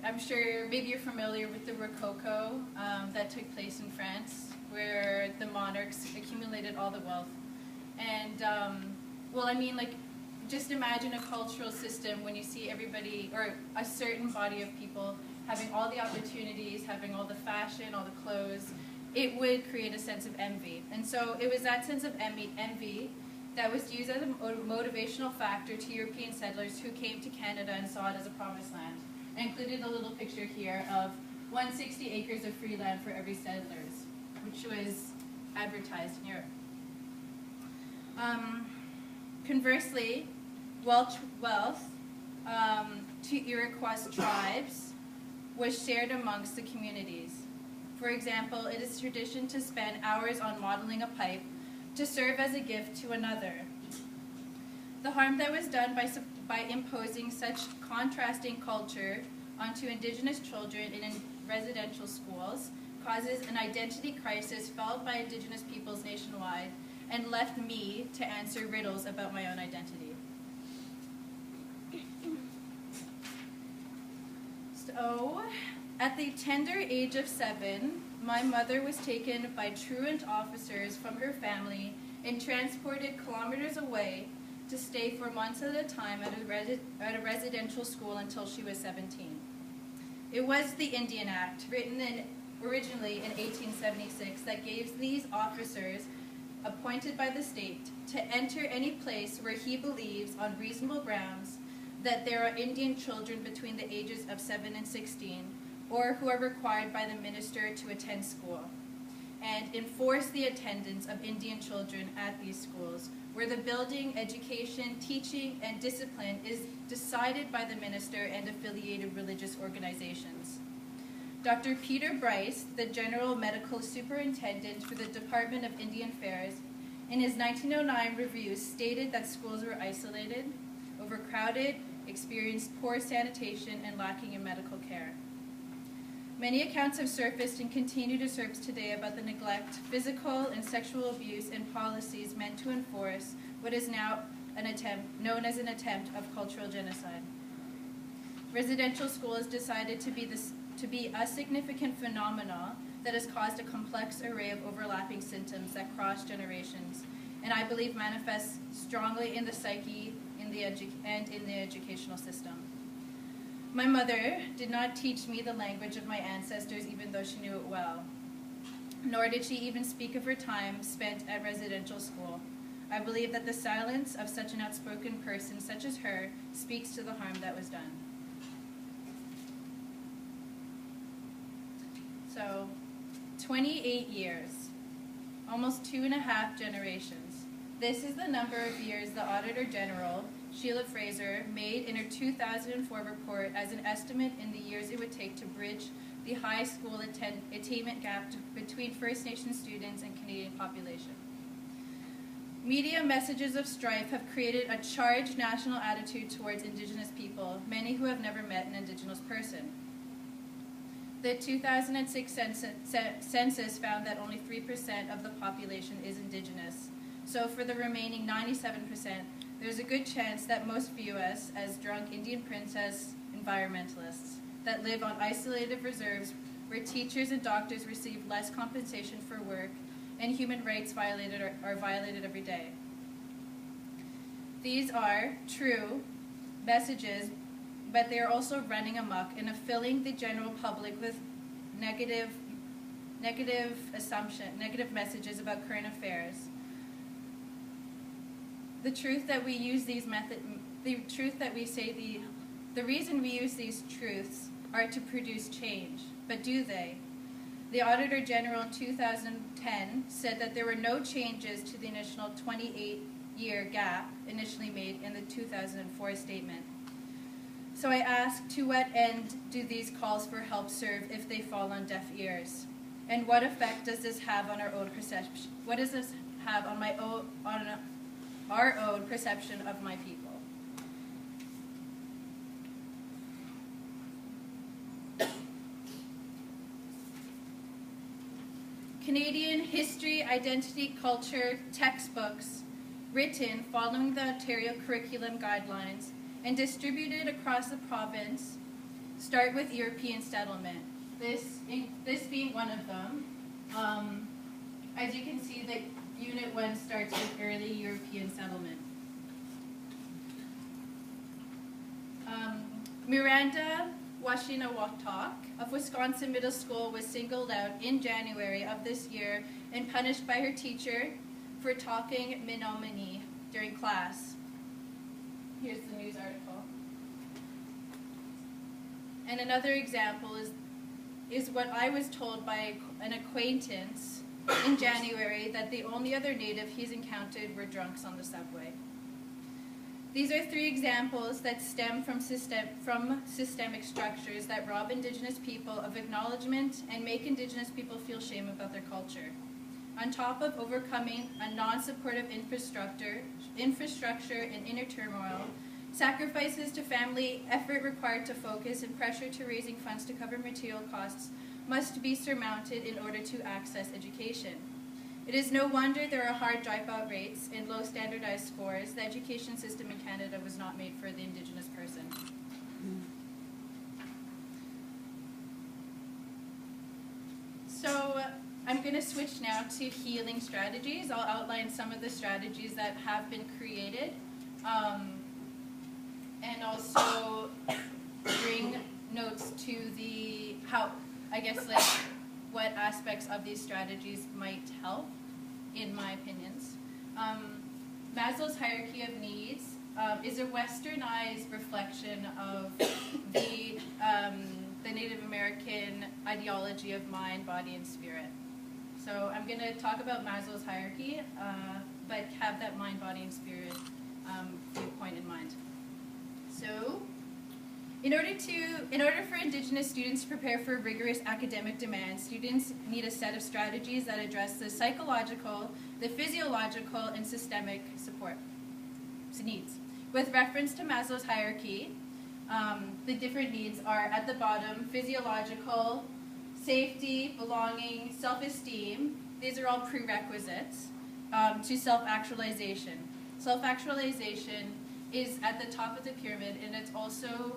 I'm sure maybe you're familiar with the Rococo that took place in France, where the monarchs accumulated all the wealth. And, well, I mean, like, just imagine a cultural system when you see everybody, or a certain body of people, having all the opportunities, having all the fashion, all the clothes. It would create a sense of envy. And so it was that sense of envy that was used as a motivational factor to European settlers who came to Canada and saw it as a promised land. I included a little picture here of 160 acres of free land for every settlers, which was advertised in Europe. Conversely, wealth to Iroquois tribes was shared amongst the communities. For example, it is tradition to spend hours on modeling a pipe to serve as a gift to another. The harm that was done by imposing such contrasting culture onto Indigenous children in residential schools causes an identity crisis felt by Indigenous peoples nationwide and left me to answer riddles about my own identity. So, at the tender age of 7, my mother was taken by truant officers from her family and transported kilometers away to stay for months at a time at a residential school until she was 17. It was the Indian Act, written originally in 1876, that gave these officers, appointed by the state, to enter any place where he believes, on reasonable grounds, that there are Indian children between the ages of 7 and 16, or who are required by the minister to attend school, and enforce the attendance of Indian children at these schools, where the building, education, teaching, and discipline is decided by the minister and affiliated religious organizations. Dr. Peter Bryce, the General Medical Superintendent for the Department of Indian Affairs, in his 1909 review stated that schools were isolated, overcrowded, experienced poor sanitation, and lacking in medical care. Many accounts have surfaced and continue to surface today about the neglect, physical and sexual abuse, and policies meant to enforce what is now known as an attempt of cultural genocide. Residential school is decided to be a significant phenomenon that has caused a complex array of overlapping symptoms that cross generations, and I believe manifests strongly in the psyche and in the educational system. My mother did not teach me the language of my ancestors, even though she knew it well, nor did she even speak of her time spent at residential school. I believe that the silence of such an outspoken person such as her speaks to the harm that was done. So, 28 years, almost 2.5 generations. This is the number of years the Auditor General, Sheila Fraser, made in her 2004 report as an estimate in the years it would take to bridge the high school attainment gap between First Nation students and Canadian population. Media messages of strife have created a charged national attitude towards Indigenous people, many who have never met an Indigenous person. The 2006 census found that only 3% of the population is Indigenous. So for the remaining 97%, there's a good chance that most view us as drunk Indian princess environmentalists that live on isolated reserves where teachers and doctors receive less compensation for work and human rights are violated every day. These are true messages, but they are also running amok and filling the general public with negative messages about current affairs. The truth that we use these the reason we use these truths are to produce change, but do they? The Auditor General in 2010 said that there were no changes to the initial 28-year gap initially made in the 2004 statement. So I ask, to what end do these calls for help serve if they fall on deaf ears? And what effect does this have on our own perception? What does this have on our own perception of my people? Canadian history, identity, culture, textbooks, written following the Ontario curriculum guidelines and distributed across the province, start with European settlement. This being one of them. As you can see, the Unit 1 starts with early European settlement. Miranda Washinawaktok of Wisconsin Middle School was singled out in January of this year and punished by her teacher for talking Menominee during class. Here's the news article. And another example is what I was told by an acquaintance in January, that the only other native he's encountered were drunks on the subway. These are three examples that stem from systemic structures that rob Indigenous people of acknowledgement and make Indigenous people feel shame about their culture. On top of overcoming a non-supportive infrastructure and inner turmoil, sacrifices to family, effort required to focus, and pressure to raising funds to cover material costs must be surmounted in order to access education. It is no wonder there are hard dropout rates and low standardized scores. The education system in Canada was not made for the Indigenous person. So I'm going to switch now to healing strategies. I'll outline some of the strategies that have been created, and also bring notes to the what aspects of these strategies might help, in my opinions. Maslow's hierarchy of needs is a westernized reflection of the Native American ideology of mind, body, and spirit. So I'm going to talk about Maslow's hierarchy, but have that mind, body, and spirit viewpoint in mind. So, in order for Indigenous students to prepare for rigorous academic demands, students need a set of strategies that address the psychological, the physiological, and systemic support needs. With reference to Maslow's hierarchy, the different needs are at the bottom: physiological, safety, belonging, self-esteem. These are all prerequisites to self-actualization. Self-actualization is at the top of the pyramid, and it's also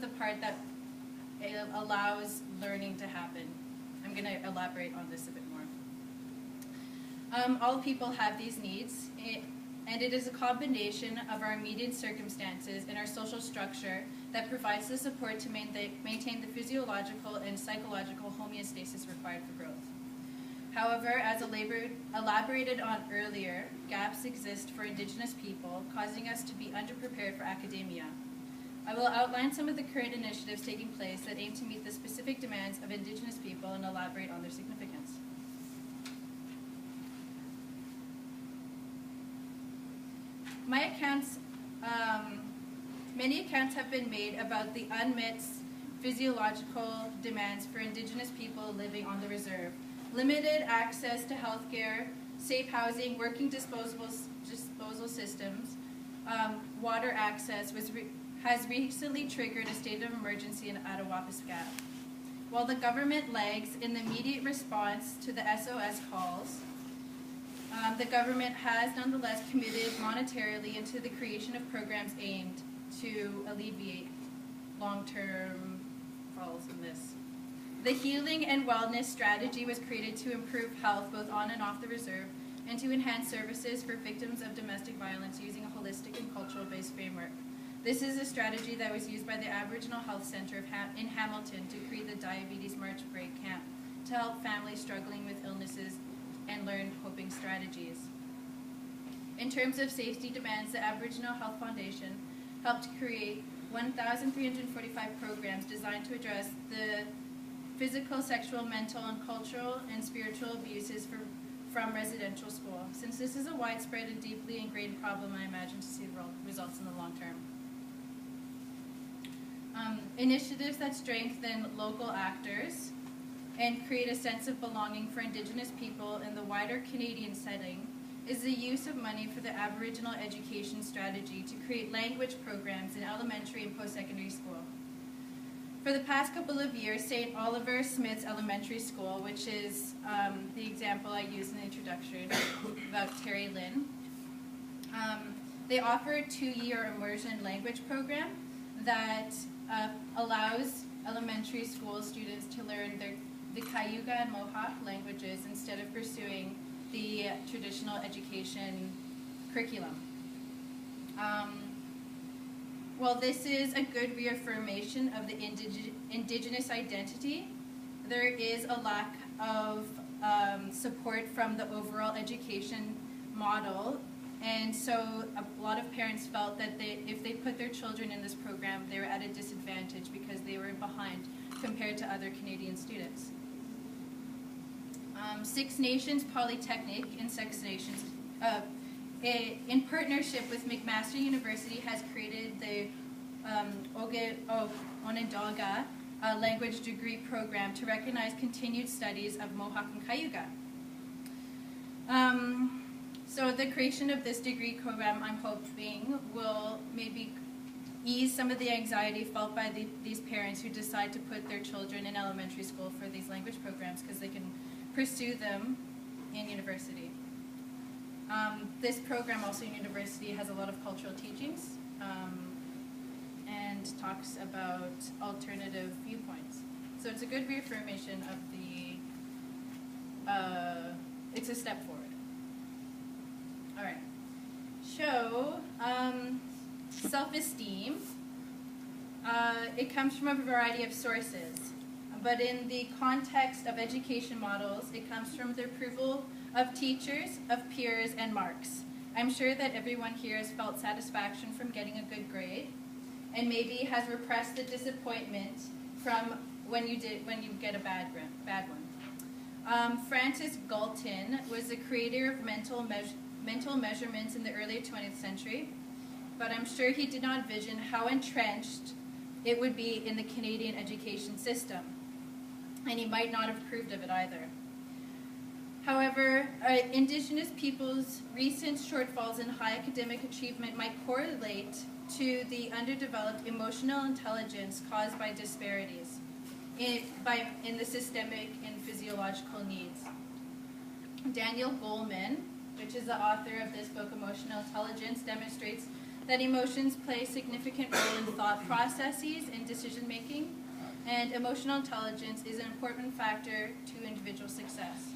the part that allows learning to happen. I'm going to elaborate on this a bit more. All people have these needs, and it is a combination of our immediate circumstances and our social structure that provides the support to maintain the physiological and psychological homeostasis required for growth. However, as elaborated on earlier, gaps exist for Indigenous people, causing us to be underprepared for academia. I will outline some of the current initiatives taking place that aim to meet the specific demands of Indigenous people and elaborate on their significance. Many accounts have been made about the unmet physiological demands for Indigenous people living on the reserve. Limited access to healthcare, safe housing, working disposal systems, water access has recently triggered a state of emergency in Attawapiskat. While the government lags in the immediate response to the SOS calls, the government has nonetheless committed monetarily into the creation of programs aimed to alleviate long-term falls in this. The Healing and Wellness Strategy was created to improve health both on and off the reserve and to enhance services for victims of domestic violence using a holistic and cultural-based framework. This is a strategy that was used by the Aboriginal Health Centre in Hamilton to create the Diabetes March Break Camp to help families struggling with illnesses and learn coping strategies. In terms of safety demands, the Aboriginal Health Foundation helped create 1,345 programs designed to address the physical, sexual, mental, and cultural and spiritual abuses from residential school. Since this is a widespread and deeply ingrained problem, I imagine to see results in the long term. Initiatives that strengthen local actors and create a sense of belonging for Indigenous people in the wider Canadian setting is the use of money for the Aboriginal Education Strategy to create language programs in elementary and post-secondary school. For the past couple of years, St. Oliver Smith's Elementary School, which is the example I used in the introduction about Terry Lynn, they offer a 2-year immersion language program that allows elementary school students to learn the Cayuga and Mohawk languages instead of pursuing the traditional education curriculum. While this is a good reaffirmation of the indigenous identity, there is a lack of support from the overall education model, and so a lot of parents felt that if they put their children in this program, they were at a disadvantage because they were behind compared to other Canadian students. Six Nations Polytechnic in Six Nations, in partnership with McMaster University, has created the Onondaga language degree program to recognize continued studies of Mohawk and Cayuga. So the creation of this degree program, I'm hoping, will maybe ease some of the anxiety felt by these parents who decide to put their children in elementary school for these language programs because they can pursue them in university. This program also in university has a lot of cultural teachings and talks about alternative viewpoints. So it's a good reaffirmation of it's a step forward. All right. So, self-esteem. It comes from a variety of sources, but in the context of education models, it comes from the approval of teachers, of peers, and marks. I'm sure that everyone here has felt satisfaction from getting a good grade, and maybe has repressed the disappointment from when you get a bad one. Francis Galton was the creator of mental measurements in the early 20th century, but I'm sure he did not envision how entrenched it would be in the Canadian education system, and he might not have approved of it either. However, Indigenous peoples' recent shortfalls in high academic achievement might correlate to the underdeveloped emotional intelligence caused by disparities in the systemic and physiological needs. Daniel Goleman, which is the author of this book, Emotional Intelligence, demonstrates that emotions play a significant role in thought processes and decision making, and emotional intelligence is an important factor to individual success.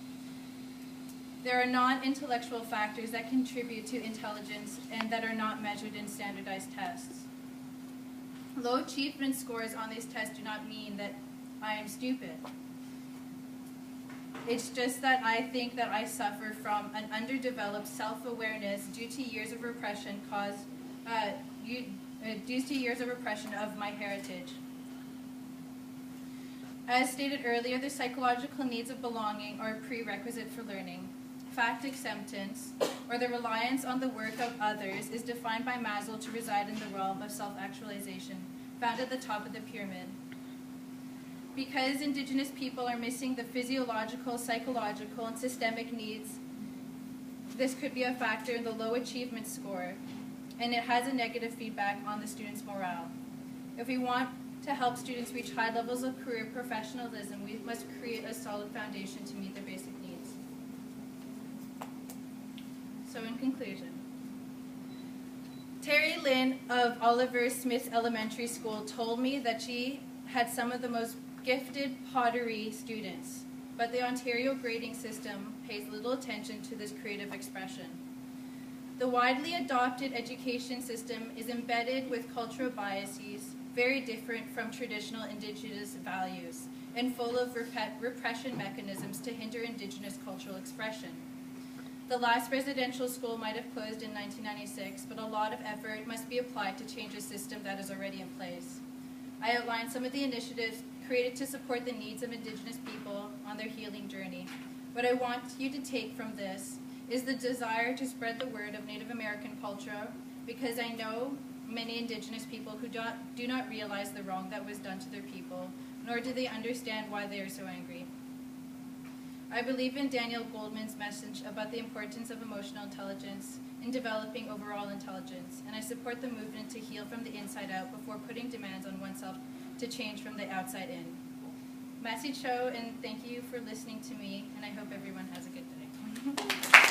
There are non-intellectual factors that contribute to intelligence and that are not measured in standardized tests. Low achievement scores on these tests do not mean that I am stupid. It's just that I think that I suffer from an underdeveloped self-awareness due to years of repression of my heritage. As stated earlier, the psychological needs of belonging are a prerequisite for learning. Fact acceptance, or the reliance on the work of others, is defined by Maslow to reside in the realm of self-actualization, found at the top of the pyramid. Because Indigenous people are missing the physiological, psychological, and systemic needs, this could be a factor in the low achievement score, and it has a negative feedback on the students' morale. If we want to help students reach high levels of career professionalism, we must create a solid foundation to meet their basic needs. So in conclusion, Terry Lynn of Oliver Smith Elementary School told me that she had some of the most gifted pottery students, but the Ontario grading system pays little attention to this creative expression. The widely adopted education system is embedded with cultural biases very different from traditional Indigenous values and full of repression mechanisms to hinder Indigenous cultural expression. The last residential school might have closed in 1996, but a lot of effort must be applied to change a system that is already in place. I outlined some of the initiatives created to support the needs of Indigenous people on their healing journey. What I want you to take from this is the desire to spread the word of Native American culture, because I know many Indigenous people who do not realize the wrong that was done to their people, nor do they understand why they are so angry. I believe in Daniel Goleman's message about the importance of emotional intelligence in developing overall intelligence, and I support the movement to heal from the inside out before putting demands on oneself to change from the outside in. Merci Cho, and thank you for listening to me, and I hope everyone has a good day.